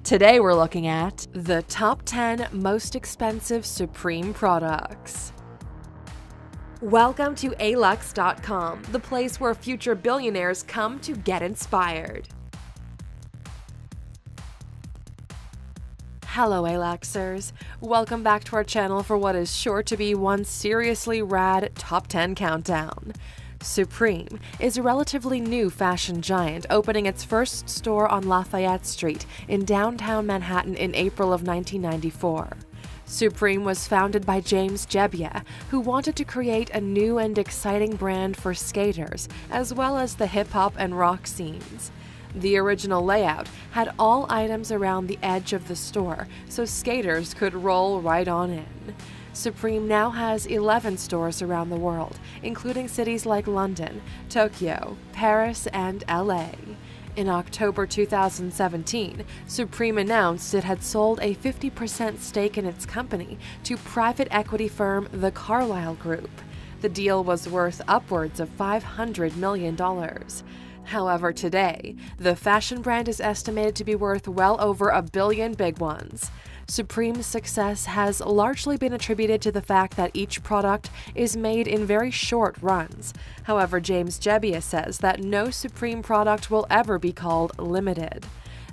Today we're looking at the top 10 most expensive Supreme products. Welcome to alux.com, the place where future billionaires come to get inspired. Hello Aluxers, welcome back to our channel for what is sure to be one seriously rad top 10 countdown. Supreme is a relatively new fashion giant opening its first store on Lafayette Street in downtown Manhattan in April of 1994. Supreme was founded by James Jebbia, who wanted to create a new and exciting brand for skaters, as well as the hip-hop and rock scenes. The original layout had all items around the edge of the store, so skaters could roll right on in. Supreme now has 11 stores around the world, including cities like London, Tokyo, Paris, and LA. In October 2017, Supreme announced it had sold a 50% stake in its company to private equity firm The Carlyle Group. The deal was worth upwards of $500 million. However, today, the fashion brand is estimated to be worth well over $1 billion big ones. Supreme's success has largely been attributed to the fact that each product is made in very short runs. However, James Jebbia says that no Supreme product will ever be called limited.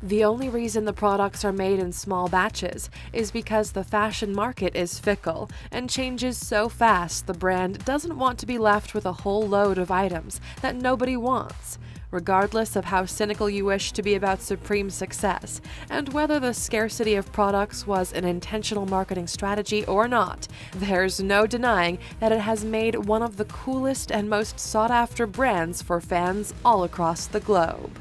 The only reason the products are made in small batches is because the fashion market is fickle and changes so fast the brand doesn't want to be left with a whole load of items that nobody wants. Regardless of how cynical you wish to be about Supreme's success, and whether the scarcity of products was an intentional marketing strategy or not, there's no denying that it has made one of the coolest and most sought-after brands for fans all across the globe.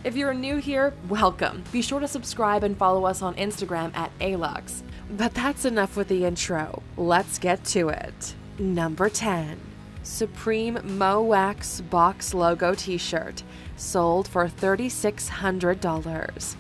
If you're new here, welcome. Be sure to subscribe and follow us on Instagram at Alux. But that's enough with the intro. Let's get to it. Number 10. Supreme Mo Wax Box Logo T-shirt, sold for $3,600.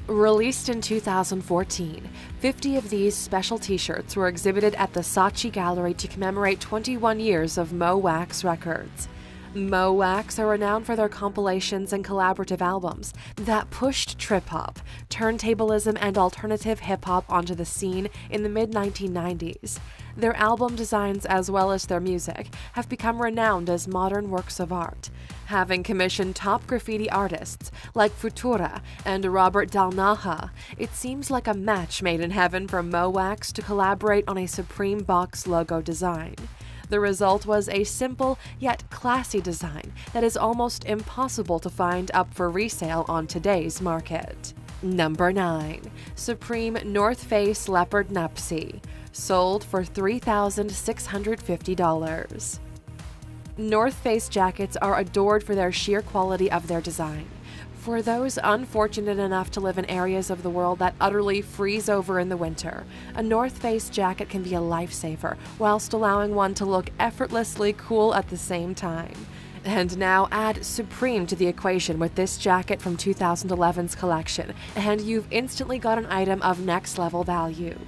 Released in 2014, 50 of these special T-shirts were exhibited at the Saatchi Gallery to commemorate 21 years of Mo Wax Records. Mo Wax are renowned for their compilations and collaborative albums that pushed trip-hop, turntablism, and alternative hip-hop onto the scene in the mid-1990s. Their album designs, as well as their music, have become renowned as modern works of art, having commissioned top graffiti artists like Futura and Robert Del Naja. It seems like a match made in heaven for Mo Wax to collaborate on a Supreme box logo design. The result was a simple yet classy design that is almost impossible to find up for resale on today's market. Number 9. Supreme North Face Leopard Nuptse, sold for $3,650. North Face jackets are adored for their sheer quality of their design. For those unfortunate enough to live in areas of the world that utterly freeze over in the winter, a North Face jacket can be a lifesaver, whilst allowing one to look effortlessly cool at the same time. And now add Supreme to the equation with this jacket from 2011's collection, and you've instantly got an item of next-level value.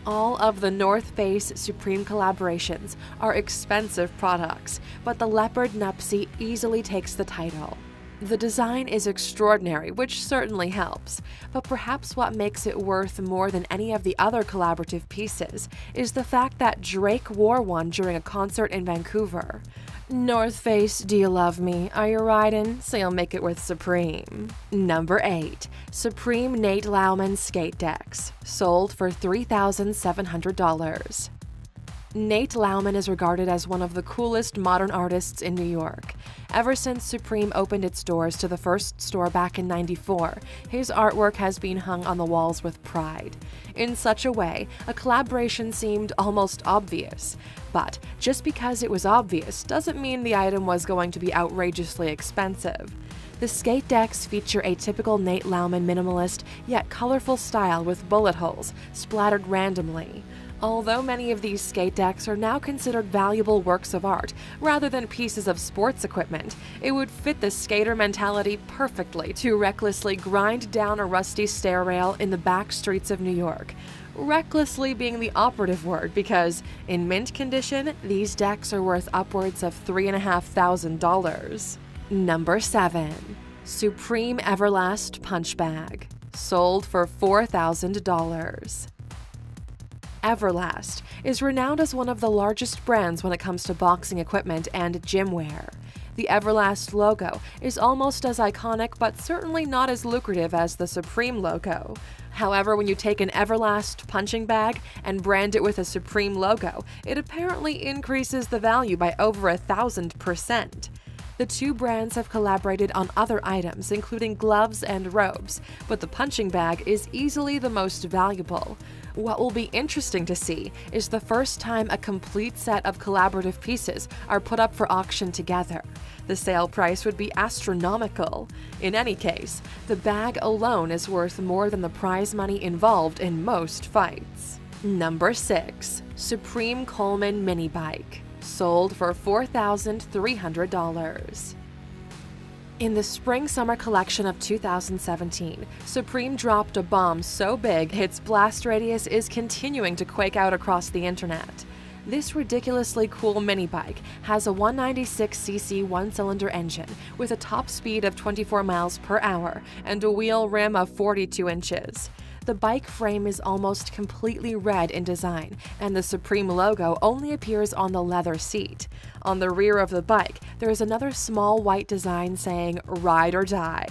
All of the North Face Supreme collaborations are expensive products, but the Leopard Nuptse easily takes the title. The design is extraordinary, which certainly helps, but perhaps what makes it worth more than any of the other collaborative pieces is the fact that Drake wore one during a concert in Vancouver. North Face, do you love me? Are you riding? So you'll make it with Supreme. Number 8. Supreme Nate Lauman Skate Decks, sold for $3,700. Nate Lauman is regarded as one of the coolest modern artists in New York. Ever since Supreme opened its doors to the first store back in '94, his artwork has been hung on the walls with pride. In such a way, a collaboration seemed almost obvious. But just because it was obvious doesn't mean the item was going to be outrageously expensive. The skate decks feature a typical Nate Lauman minimalist yet colorful style with bullet holes splattered randomly. Although many of these skate decks are now considered valuable works of art rather than pieces of sports equipment, it would fit the skater mentality perfectly to recklessly grind down a rusty stair rail in the back streets of New York. Recklessly being the operative word because, in mint condition, these decks are worth upwards of $3,500. Number 7. Supreme Everlast Punch Bag, sold for $4,000. Everlast is renowned as one of the largest brands when it comes to boxing equipment and gym wear. The Everlast logo is almost as iconic but certainly not as lucrative as the Supreme logo. However, when you take an Everlast punching bag and brand it with a Supreme logo, it apparently increases the value by over 1,000%. The two brands have collaborated on other items, including gloves and robes, but the punching bag is easily the most valuable. What will be interesting to see is the first time a complete set of collaborative pieces are put up for auction together. The sale price would be astronomical. In any case, the bag alone is worth more than the prize money involved in most fights. Number 6. Supreme Coleman Mini Bike, sold for $4,300. In the spring-summer collection of 2017, Supreme dropped a bomb so big its blast radius is continuing to quake out across the internet. This ridiculously cool mini bike has a 196cc one-cylinder engine with a top speed of 24 miles per hour and a wheel rim of 42 inches. The bike frame is almost completely red in design, and the Supreme logo only appears on the leather seat. On the rear of the bike, there is another small white design saying "Ride or Die."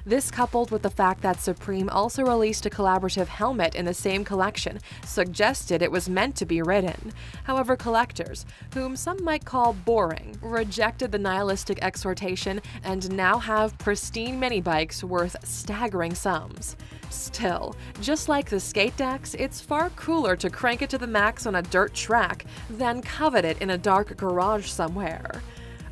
This, coupled with the fact that Supreme also released a collaborative helmet in the same collection, suggested it was meant to be ridden. However, collectors, whom some might call boring, rejected the nihilistic exhortation and now have pristine mini bikes worth staggering sums. Still, just like the skate decks, it's far cooler to crank it to the max on a dirt track than covet it in a dark garage somewhere.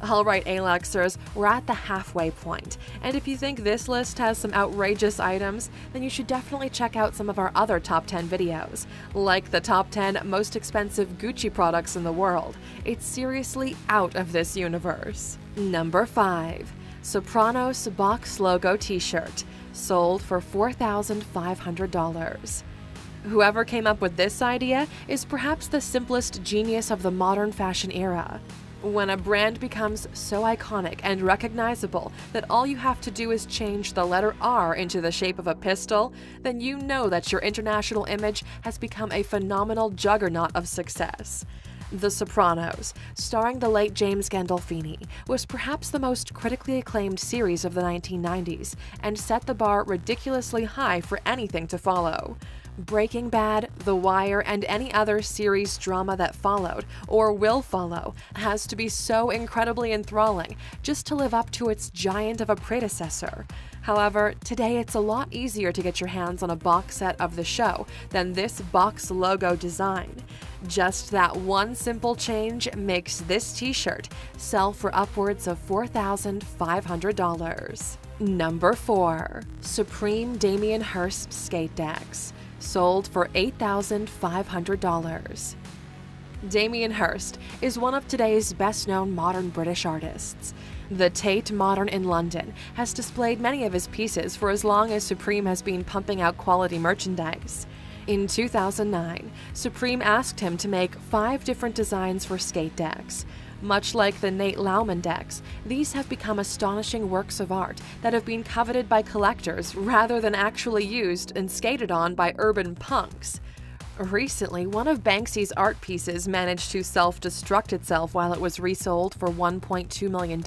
Alright, Alexers, we're at the halfway point, and if you think this list has some outrageous items, then you should definitely check out some of our other top 10 videos, like the top 10 most expensive Gucci products in the world. It's seriously out of this universe. Number 5. Sopranos Box Logo T-shirt, sold for $4,500. Whoever came up with this idea is perhaps the simplest genius of the modern fashion era. When a brand becomes so iconic and recognizable that all you have to do is change the letter R into the shape of a pistol, then you know that your international image has become a phenomenal juggernaut of success. The Sopranos, starring the late James Gandolfini, was perhaps the most critically acclaimed series of the 1990s and set the bar ridiculously high for anything to follow. Breaking Bad, The Wire, and any other series drama that followed, or will follow, has to be so incredibly enthralling just to live up to its giant of a predecessor. However, today it's a lot easier to get your hands on a box set of the show than this box logo design. Just that one simple change makes this t-shirt sell for upwards of $4,500. Number 4. Supreme Damien Hirst Skate Decks, sold for $8,500. Damien Hirst is one of today's best-known modern British artists. The Tate Modern in London has displayed many of his pieces for as long as Supreme has been pumping out quality merchandise. In 2009, Supreme asked him to make 5 different designs for skate decks. Much like the Nate Lauman decks, these have become astonishing works of art that have been coveted by collectors rather than actually used and skated on by urban punks. Recently, one of Banksy's art pieces managed to self-destruct itself while it was resold for $1.2 million.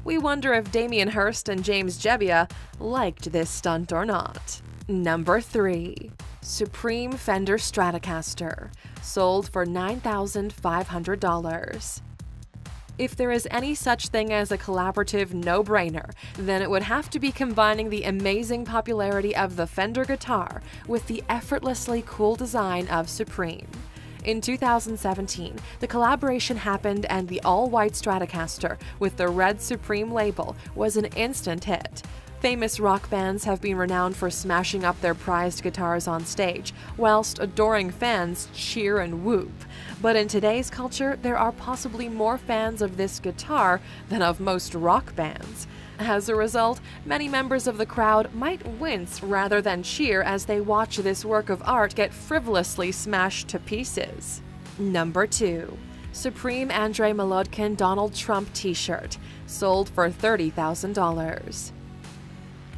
We wonder if Damien Hirst and James Jebbia liked this stunt or not. Number 3. Supreme Fender Stratocaster, sold for $9,500. If there is any such thing as a collaborative no-brainer, then it would have to be combining the amazing popularity of the Fender guitar with the effortlessly cool design of Supreme. In 2017, the collaboration happened and the all-white Stratocaster with the red Supreme label was an instant hit. Famous rock bands have been renowned for smashing up their prized guitars on stage, whilst adoring fans cheer and whoop. But in today's culture, there are possibly more fans of this guitar than of most rock bands. As a result, many members of the crowd might wince rather than cheer as they watch this work of art get frivolously smashed to pieces. Number 2. Supreme Andrei Molodkin Donald Trump T-shirt, sold for $30,000.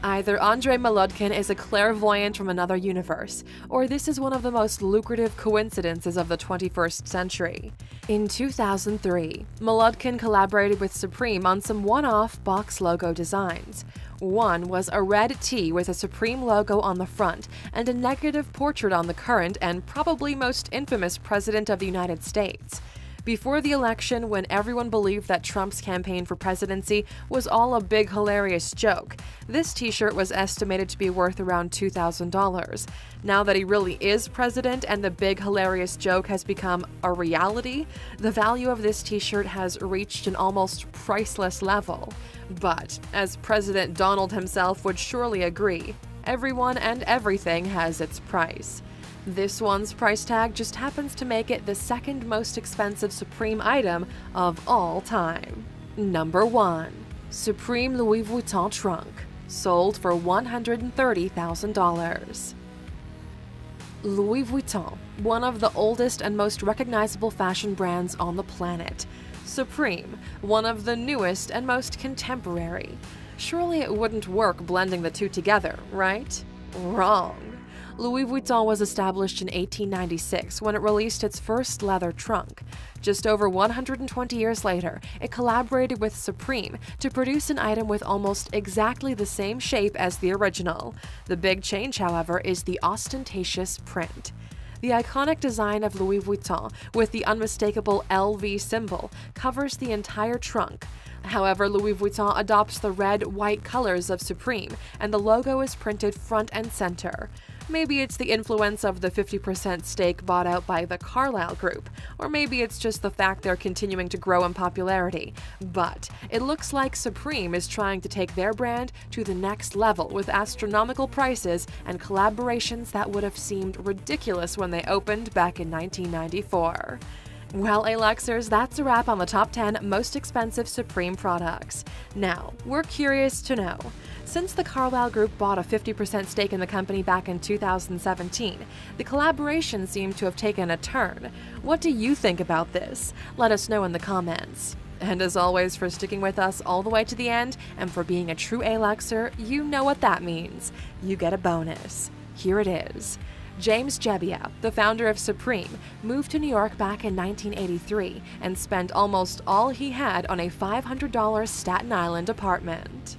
Either Andrei Molodkin is a clairvoyant from another universe, or this is one of the most lucrative coincidences of the 21st century. In 2003, Molodkin collaborated with Supreme on some one-off box logo designs. One was a red T with a Supreme logo on the front and a negative portrait on the current and probably most infamous President of the United States. Before the election, when everyone believed that Trump's campaign for presidency was all a big hilarious joke, this t-shirt was estimated to be worth around $2,000. Now that he really is president and the big hilarious joke has become a reality, the value of this t-shirt has reached an almost priceless level. But, as President Donald himself would surely agree, everyone and everything has its price. This one's price tag just happens to make it the second most expensive Supreme item of all time. Number 1. Supreme Louis Vuitton Trunk, sold for $130,000. Louis Vuitton, one of the oldest and most recognizable fashion brands on the planet. Supreme, one of the newest and most contemporary. Surely it wouldn't work blending the two together, right? Wrong. Louis Vuitton was established in 1896 when it released its first leather trunk. Just over 120 years later, it collaborated with Supreme to produce an item with almost exactly the same shape as the original. The big change, however, is the ostentatious print. The iconic design of Louis Vuitton, with the unmistakable LV symbol, covers the entire trunk. However, Louis Vuitton adopts the red-white colors of Supreme, and the logo is printed front and center. Maybe it's the influence of the 50% stake bought out by the Carlyle Group, or maybe it's just the fact they're continuing to grow in popularity. But it looks like Supreme is trying to take their brand to the next level with astronomical prices and collaborations that would have seemed ridiculous when they opened back in 1994. Well, Aluxers, that's a wrap on the top 10 most expensive Supreme products. Now, we're curious to know, since the Carlyle Group bought a 50% stake in the company back in 2017, the collaboration seemed to have taken a turn. What do you think about this? Let us know in the comments. And as always, for sticking with us all the way to the end, and for being a true Aluxer, you know what that means. You get a bonus. Here it is. James Jebbia, the founder of Supreme, moved to New York back in 1983 and spent almost all he had on a $500 Staten Island apartment.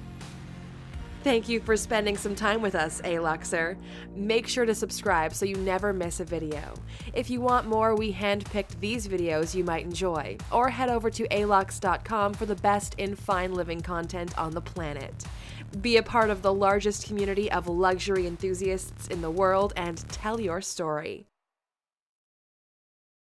Thank you for spending some time with us, Aluxer. Make sure to subscribe so you never miss a video. If you want more, we handpicked these videos you might enjoy, or head over to alux.com for the best in fine living content on the planet. Be a part of the largest community of luxury enthusiasts in the world and tell your story.